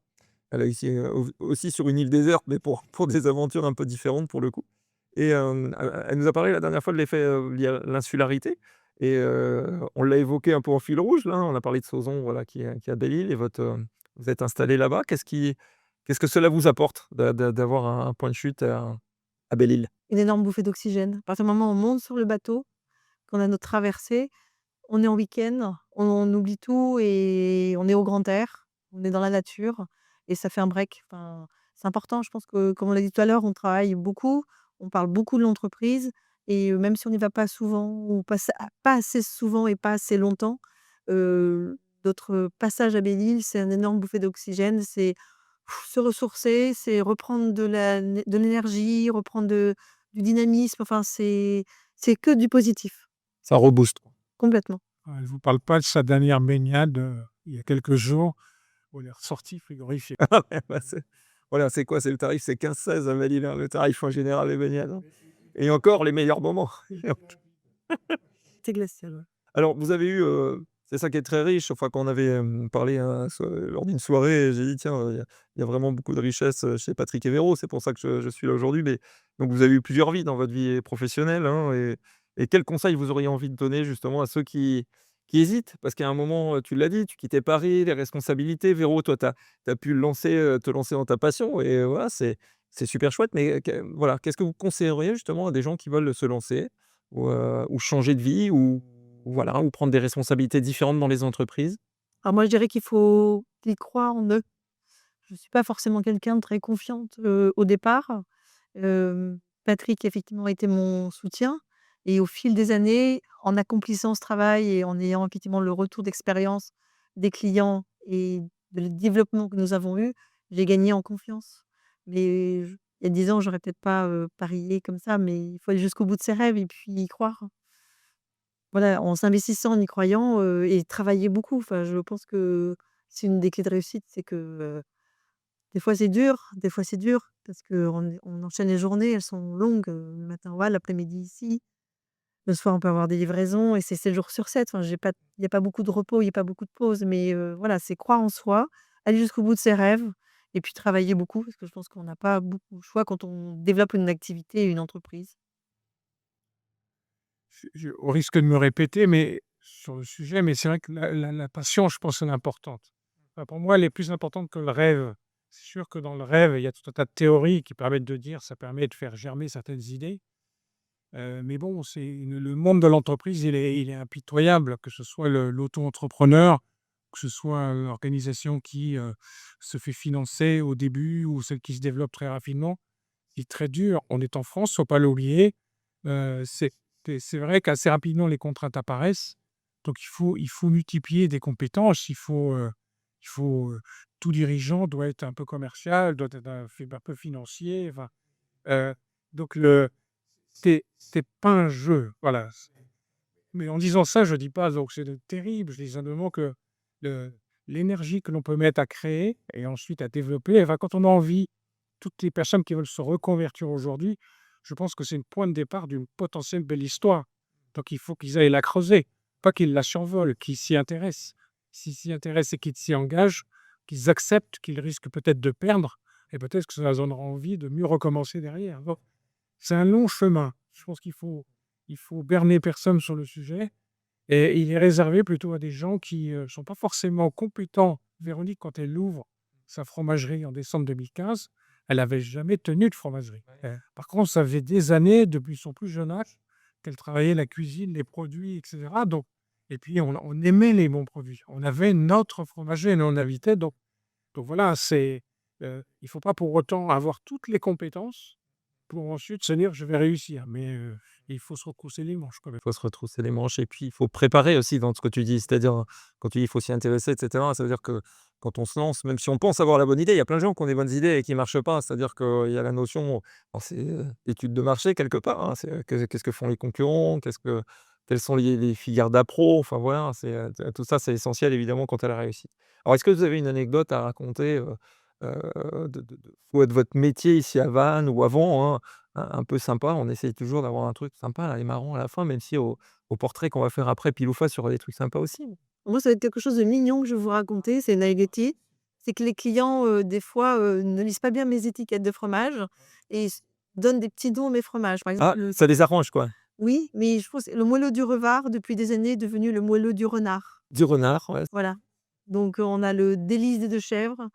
Elle a ici, aussi sur une île déserte, mais pour des aventures un peu différentes pour le coup et elle nous a parlé la dernière fois de l'effet, lié à l'insularité et on l'a évoqué un peu en fil rouge là, on a parlé de Sauzon, voilà, qui est à Belle-Île et vous êtes installés là-bas. Qu'est-ce que cela vous apporte d'avoir un point de chute à Belle-Île? Une énorme bouffée d'oxygène. À partir du moment où on monte sur le bateau, qu'on a notre traversée, on est en week-end, on oublie tout et on est au grand air, on est dans la nature et ça fait un break. Enfin, c'est important, je pense que, comme on l'a dit tout à l'heure, on travaille beaucoup, on parle beaucoup de l'entreprise et même si on n'y va pas souvent ou pas assez souvent et pas assez longtemps, notre passage à Belle-Île, c'est un énorme bouffée d'oxygène, c'est se ressourcer, c'est reprendre de l'énergie, reprendre du dynamisme, enfin c'est que du positif, Ça rebooste. complètement. elle vous parle pas de sa dernière baignade, il y a quelques jours où elle est ressortie frigorifiée. Ah ouais, bah, voilà, c'est quoi? C'est le tarif, c'est 15-16 à Belle-Île, hein, le tarif en général des baignades, hein et encore les meilleurs moments. C'est glacial, ouais. Alors, vous avez eu, c'est ça qui est très riche, enfin, quand on avait, parlé lors d'une soirée, j'ai dit: «Tiens, il y a vraiment beaucoup de richesse, chez Patrick et Véro». C'est pour ça que je suis là aujourd'hui, mais donc vous avez eu plusieurs vies dans votre vie professionnelle, hein Et quel conseil vous auriez envie de donner justement à ceux qui hésitent? Parce qu'à un moment, tu l'as dit, tu quittais Paris, les responsabilités. Véro, toi, tu as pu te lancer dans ta passion et voilà, c'est super chouette. Mais voilà, qu'est-ce que vous conseilleriez justement à des gens qui veulent se lancer ou changer de vie ou voilà, ou prendre des responsabilités différentes dans les entreprises? Alors moi, je dirais qu'il faut qu'ils croient en eux. Je ne suis pas forcément quelqu'un de très confiante, au départ. Patrick, effectivement, a été mon soutien et au fil des années, en accomplissant ce travail et en ayant effectivement le retour d'expérience des clients et le développement que nous avons eu, j'ai gagné en confiance. Mais il y a 10 ans, j'aurais peut-être pas, parié comme ça, mais il faut aller jusqu'au bout de ses rêves et puis y croire. Voilà, en s'investissant, en y croyant, et travailler beaucoup. Enfin, je pense que c'est une des clés de réussite, c'est que, des fois c'est dur parce qu'on enchaîne les journées, elles sont longues, le matin voilà, l'après-midi ici, le soir on peut avoir des livraisons et c'est 7 jours sur 7. Enfin, il y a pas beaucoup de repos, il y a pas beaucoup de pauses, mais voilà, c'est croire en soi, aller jusqu'au bout de ses rêves et puis travailler beaucoup parce que je pense qu'on n'a pas beaucoup le choix quand on développe une activité et une entreprise. Au risque de me répéter, mais sur le sujet, mais c'est vrai que la passion, je pense, elle est importante. Enfin, pour moi, elle est plus importante que le rêve. C'est sûr que dans le rêve, il y a tout un tas de théories qui permettent de dire, ça permet de faire germer certaines idées. Mais bon, le monde de l'entreprise, il est impitoyable, que ce soit l'auto-entrepreneur, que ce soit l'organisation qui se fait financer au début ou celle qui se développe très rapidement. C'est très dur. On est en France, faut pas l'oublier. C'est vrai qu'assez rapidement, les contraintes apparaissent. Donc il faut multiplier des compétences. Tout dirigeant doit être un peu commercial, doit être un peu financier. Enfin, heu, donc c'est pas un jeu, voilà. Mais en disant ça, je dis pas donc c'est terrible. Je dis simplement que le l'énergie que l'on peut mettre à créer et ensuite à développer, enfin, quand on a envie, toutes les personnes qui veulent se reconvertir aujourd'hui, je pense que c'est une point de départ d'une potentielle belle histoire. Donc il faut qu'ils aillent la creuser, pas qu'ils la survolent, qu'ils s'y intéressent. S'ils s'y intéressent et qu'ils s'y engagent, qu'ils acceptent qu'ils risquent peut-être de perdre et peut-être que ça leur donnera envie de mieux recommencer derrière. Donc c'est un long chemin. Je pense qu'il faut berner personne sur le sujet et il est réservé plutôt à des gens qui, sont pas forcément compétents. Véronique, quand elle ouvre sa fromagerie en décembre 2015, elle avait jamais tenu de fromagerie. Par contre, ça faisait des années, depuis son plus jeune âge, qu'elle travaillait la cuisine, les produits et cetera, donc et puis on aimait les bons produits. On avait notre fromager et on invitait donc voilà, il faut pas pour autant avoir toutes les compétences pour ensuite se dire: «Je vais réussir», mais il faut se retrousser les manches quand même. Il faut se retrousser les manches et puis il faut préparer aussi dans ce que tu dis. C'est-à-dire, quand tu dis: «Il faut s'y intéresser» et cetera, ça veut dire que quand on se lance, même si on pense avoir la bonne idée, il y a plein de gens qui ont des bonnes idées et qui ne marchent pas. C'est-à-dire qu'il y a la notion, bon, c'est, étude de marché quelque part, hein. C'est, qu'est-ce que font les concurrents? Quelles sont les filières d'appro? Enfin voilà, tout ça, c'est essentiel évidemment quant à la réussite. Alors est-ce que vous avez une anecdote à raconter, de soit de votre métier ici à Vannes ou avant, hein, un peu sympa? On essaye toujours d'avoir un truc sympa là et marrant à la fin, même si au portrait qu'on va faire après pile ou face, il y aura des trucs sympas aussi. Moi, ça va être quelque chose de mignon que je vais vous raconter, c'est une anecdote. C'est que les clients, des fois, ne lisent pas bien mes étiquettes de fromage et donnent des petits noms à mes fromages. Par exemple, Ah, ça les arrange quoi. oui, mais je pense que le moelleux du Revard, depuis des années, est devenu le moelleux du renard. Du renard, ouais. Voilà. Donc, on a le délice des 2 chèvres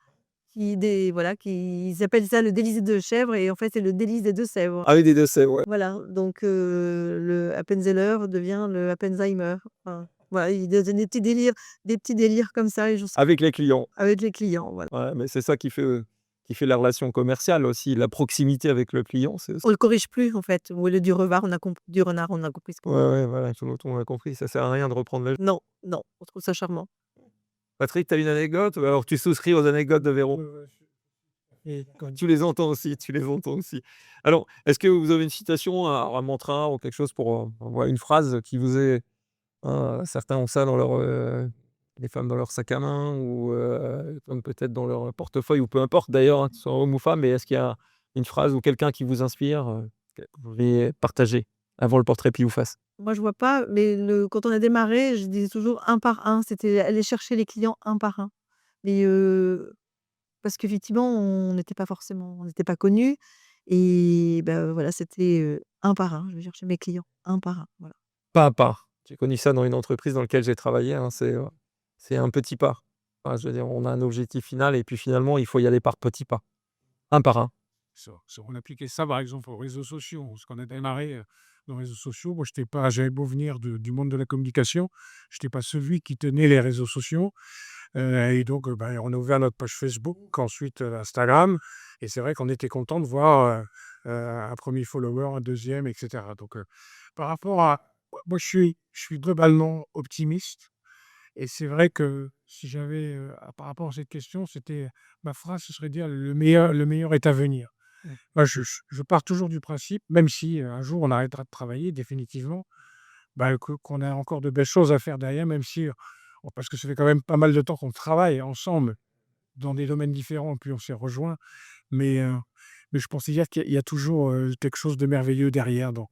voilà, qui ils appellent ça le délice des 2 chèvres et en fait, c'est le délice des 2 sèvres. Ah oui, des 2 c'est ouais. Voilà, donc le Appenzeller devient le Appensheimer. Enfin, voilà, ils donnent des petits délires comme ça et je Avec les clients. avec les clients, voilà. Ouais, mais c'est ça qui fait la relation commerciale aussi, la proximité avec le client, c'est On le corrige plus en fait. Au lieu du Revard, on a comp du renard, on a compris ce ouais, ouais, voilà, tout le monde a compris, ça sert à rien de reprendre la non, non, on trouve ça charmant. Patrick, tu as une anecdote? Ou alors tu souscris aux anecdotes de Véro? Ouais, ouais, et quand Tu les entends aussi, tu les entends aussi. Alors, est-ce que vous avez une citation, un mantra ou quelque chose pour, voilà, une phrase qui vous est hein, certains ont ça dans leur, les femmes dans leur sac à main ou, comme peut-être dans leur portefeuille ou peu importe d'ailleurs, hein, que ce soit homme ou femme, mais est-ce qu'il y a une phrase ou quelqu'un qui vous inspire, que vous voudriez partager avant le portrait pile ou face? Moi, je vois pas, mais quand on a démarré, je disais toujours un par un, c'était aller chercher les clients un par un. Mais parce qu'effectivement, on n'était pas connus et bah, voilà, c'était, un par un. Je vais chercher mes clients un par un, voilà. Pas à pas. J'ai connu ça dans une entreprise dans laquelle j'ai travaillé, hein, c'est un petit pas. Enfin, je veux dire, on a un objectif final et puis finalement, il faut y aller par petits pas, un par un. On appliquait ça, par exemple, aux réseaux sociaux. Parce qu'on a démarré dans les réseaux sociaux. Moi, j'avais beau venir du monde de la communication, je n'étais pas celui qui tenait les réseaux sociaux. Et donc, ben, on a ouvert notre page Facebook, ensuite Instagram. Et c'est vrai qu'on était content de voir un premier follower, un deuxième, etc. Donc, par rapport à. Moi, je suis globalement optimiste. Et c'est vrai que si j'avais, par rapport à cette question, ma phrase, ce serait dire le meilleur est à venir. Moi, je pars toujours du principe, même si un jour on arrêtera de travailler définitivement, bah, qu'on a encore de belles choses à faire derrière, même si, parce que ça fait quand même pas mal de temps qu'on travaille ensemble dans des domaines différents, puis on s'est rejoints. Mais, je pensais dire qu'il y a toujours quelque chose de merveilleux derrière. Donc,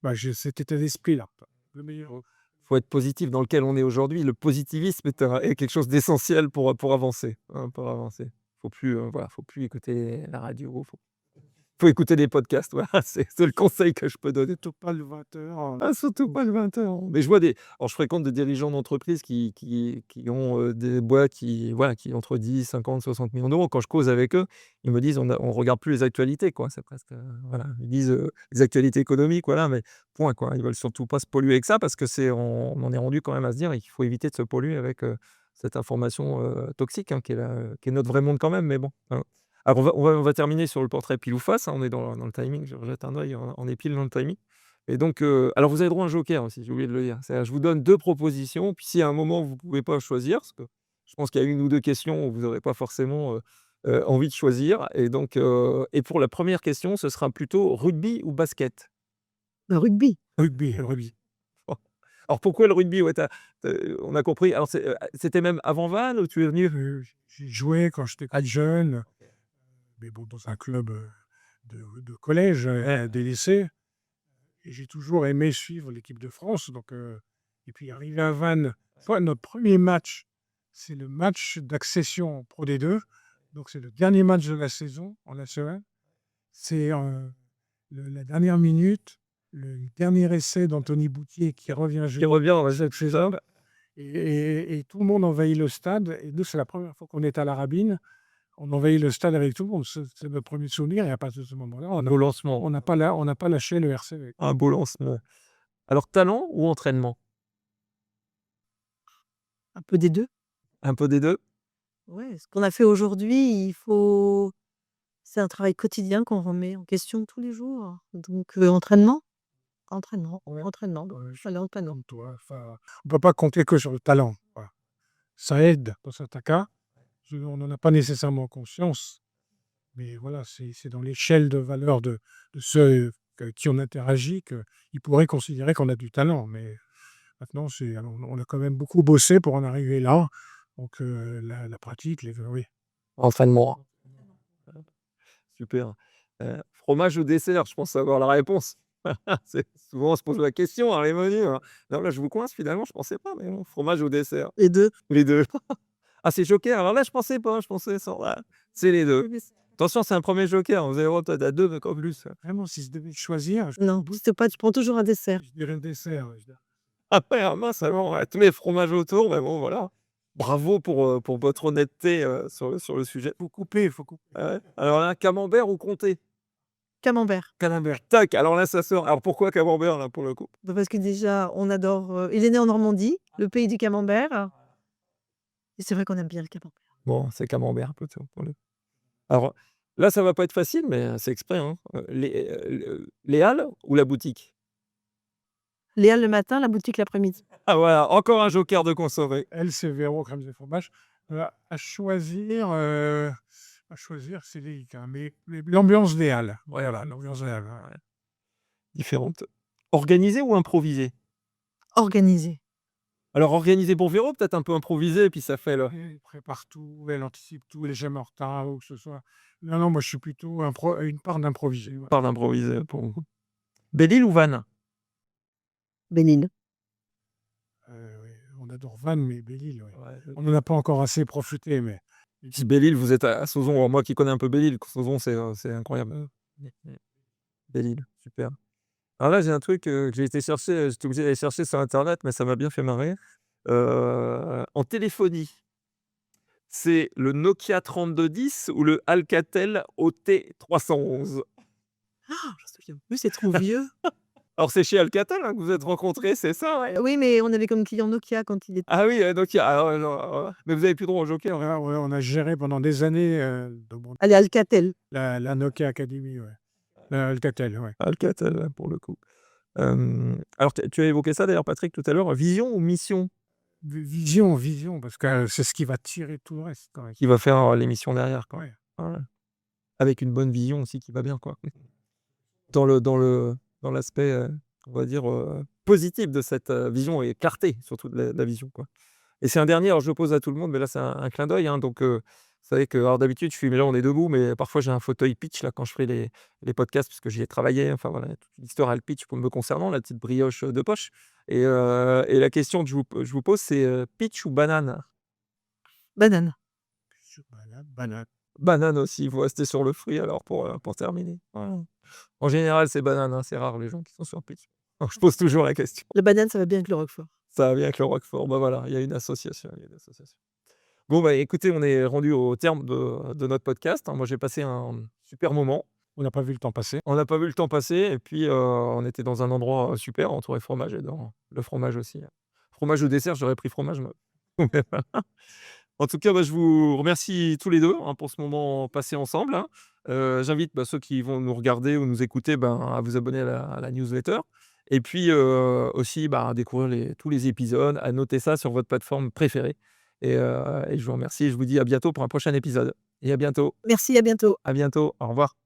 bah, j'ai cet état d'esprit-là. Le meilleur. Faut être positif dans lequel on est aujourd'hui. Le positivisme est quelque chose d'essentiel pour avancer, hein, pour avancer. Faut plus, voilà, faut plus écouter la radio, faut écouter des podcasts, voilà, c'est le conseil que je peux donner. Surtout pas le 20 h. Ah, surtout pas le 20 h. Mais je vois alors je fréquente des dirigeants d'entreprises qui ont, des boîtes qui, voilà, qui ont entre 10, 50, 60 millions d'euros. Quand je cause avec eux, ils me disent: On regarde plus les actualités, quoi». C'est presque, voilà, ils disent, les actualités économiques, voilà, mais point, quoi. Ils veulent surtout pas se polluer avec ça parce que on en est rendu quand même à se dire qu'il faut éviter de se polluer avec, cette information, toxique, hein, qui est notre vrai monde quand même, mais bon, hein. Alors on va terminer sur le portrait pile ou face, hein, on est dans le timing, je rejette un œil, on est pile dans le timing. Et donc, alors vous avez droit à un joker aussi, j'ai oublié de le dire. C'est-à-dire je vous donne 2 propositions, puis si à un moment vous ne pouvez pas choisir, parce que je pense qu'il y a 1 ou 2 questions où vous n'aurez pas forcément, envie de choisir et donc, et pour la première question, ce sera plutôt rugby ou basket? Le rugby. Rugby, rugby. Bon. Alors pourquoi le rugby? Ouais, on a compris. Alors c'était même avant Vannes ou tu es venu? J'ai joué quand j'étais plus jeune, mais bon, dans un club de collège, des lycées. Et j'ai toujours aimé suivre l'équipe de France. Donc, et puis arrivé à Vannes, notre premier match, c'est le match d'accession en Pro D2. Donc, c'est le dernier match de la saison en National 1. C'est la dernière minute, le dernier essai d'Anthony Boutier qui revient Qui jouer revient dans la cette saison. Et tout le monde envahit le stade. Et nous, c'est la première fois qu'on est à la Rabine. On envahit le stade avec tout le monde. C'est notre premier souvenir. Et à partir de ce moment-là, Un beau lancement, on n'a pas lâché le RCV. un beau lancement. Alors talent ou entraînement? Un peu des 2. Un peu des 2. Ouais, ce qu'on a fait aujourd'hui, c'est un travail quotidien qu'on remet en question tous les jours. Donc, entraînement, Ouais. entraînement, Ouais, allez, entraînement. comme toi. Enfin, on peut pas compter que sur le talent. Voilà. Ça aide dans certains cas. On n'en a pas nécessairement conscience. Mais voilà, c'est dans l'échelle de valeur de ceux qui on interagit qu'ils pourraient considérer qu'on a du talent. Mais maintenant, on a quand même beaucoup bossé pour en arriver là. Donc, la pratique, oui. Entraînement. Super. Fromage ou dessert? Je pense savoir la réponse. Souvent on se pose la question, hein, les menus, hein. Non, là je vous coince finalement, je pensais pas, mais bon, fromage ou dessert? Les 2. Les 2. Ah, c'est joker, alors là je pensais pas, je pensais sans là, c'est les 2. Attention, c'est un premier joker, vous avez le droit peut-être à 2, mais pas plus. Vraiment, si je devais choisir, Non, si pas, tu prends toujours un dessert. je dirais le dessert. Ouais, Après, ah mince, alors, tous les fromages autour, mais bon voilà. Bravo pour votre honnêteté, sur le sujet. il faut couper. Ah ouais? Alors là, camembert ou comté? Camembert. Camembert, tac, alors là ça sort. Alors pourquoi camembert là pour le coup? Bah, parce que déjà, on adore, il est né en Normandie, le pays du camembert, et c'est vrai qu'on aime bien le camembert. Bon, c'est camembert plutôt pour le alors là, ça va pas être facile, mais c'est exprès, hein. Les halles ou la boutique? Les halles le matin, la boutique l'après-midi. Ah voilà, encore un joker de consommé. Elle, c'est Véro, crème et fromage. À choisir, c'est délicat. Mais l'ambiance des halles. Voilà, l'ambiance des halles. Ouais. Différente. Organisé ou improvisé? Organisé. Alors organisé pour Véro, peut-être un peu improvisé, puis ça fait le Elle prépare tout, elle anticipe tout, elle est jamais en retard ou que ce soit. Non, non, moi, je suis plutôt une part d'improvisé. Ouais. parle improvisé pour vous. Belle-Île ou Vannes? Belle-Île. Oui, on adore Vannes, mais Belle-Île, ouais. Ouais, On n'en a pas encore assez profité, mais si Belle-Île, vous êtes à Sauzon, alors moi qui connais un peu Belle-Île, Sauzon c'est incroyable. Belle île, super. Alors là, j'ai un truc, que j'ai été chercher, j'étais obligé d'aller chercher sur internet, mais ça m'a bien fait marrer. En téléphonie, c'est le Nokia 3210 ou le Alcatel OT 311? Je me souviens plus, c'est trop vieux. Alors c'est chez Alcatel, hein, que vous êtes rencontrés, c'est ça, ouais? Oui, mais on avait comme client Nokia quand il était Ah oui, Nokia. Ah ouais, non, mais vous avez plus droit au joker? Ouais, ouais, on a géré pendant des années, allez, Alcatel. la Nokia Academy, ouais. Alcatel, ouais. Alcatel, ouais, pour le coup. Alors tu as évoqué ça d'ailleurs, Patrick, tout à l'heure, vision ou mission? Vision, parce que c'est ce qui va tirer tout le reste, quand même. Qui va faire, l'émission derrière, quoi. Ouais. Voilà. Avec une bonne vision aussi qui va bien, quoi. Dans l'aspect, on va dire, positif de cette, vision et clarté surtout de la vision, quoi. Et c'est un dernier, alors je le pose à tout le monde, mais là c'est un clin d'œil, hein, donc vous savez que alors d'habitude je suis là on est debout, mais parfois j'ai un fauteuil pitch là quand je fais les podcasts puisque j'y ai travaillé, enfin voilà, toute l'histoire a le pitch pour me concernant, la petite brioche, de poche et la question que je vous pose c'est, pitch ou banane? Banane. Banane. Banane aussi, vous restez sur le fruit alors pour terminer. Voilà. En général c'est banane, hein, c'est rare les gens qui sont sur pitch. Donc je pose toujours la question. La banane, ça va bien avec le roquefort. Ça va bien avec le roquefort, bah voilà, il y a une association, il y a une association. Bon, bah, écoutez, on est rendu au terme de notre podcast, hein. Moi, j'ai passé un super moment. On n'a pas vu le temps passer. On n'a pas vu le temps passer et puis, on était dans un endroit, super entouré de fromage. J'adore le fromage aussi. Fromage au dessert, j'aurais pris fromage moi. Mais voilà. En tout cas, bah, je vous remercie tous les 2, hein, pour ce moment passé ensemble, hein. J'invite, bah, ceux qui vont nous regarder ou nous écouter, ben, à vous abonner à la newsletter et puis, aussi, bah, à découvrir tous les épisodes, à noter ça sur votre plateforme préférée et je vous remercie. Je vous dis à bientôt pour un prochain épisode et à bientôt. Merci, à bientôt. À bientôt. Au revoir.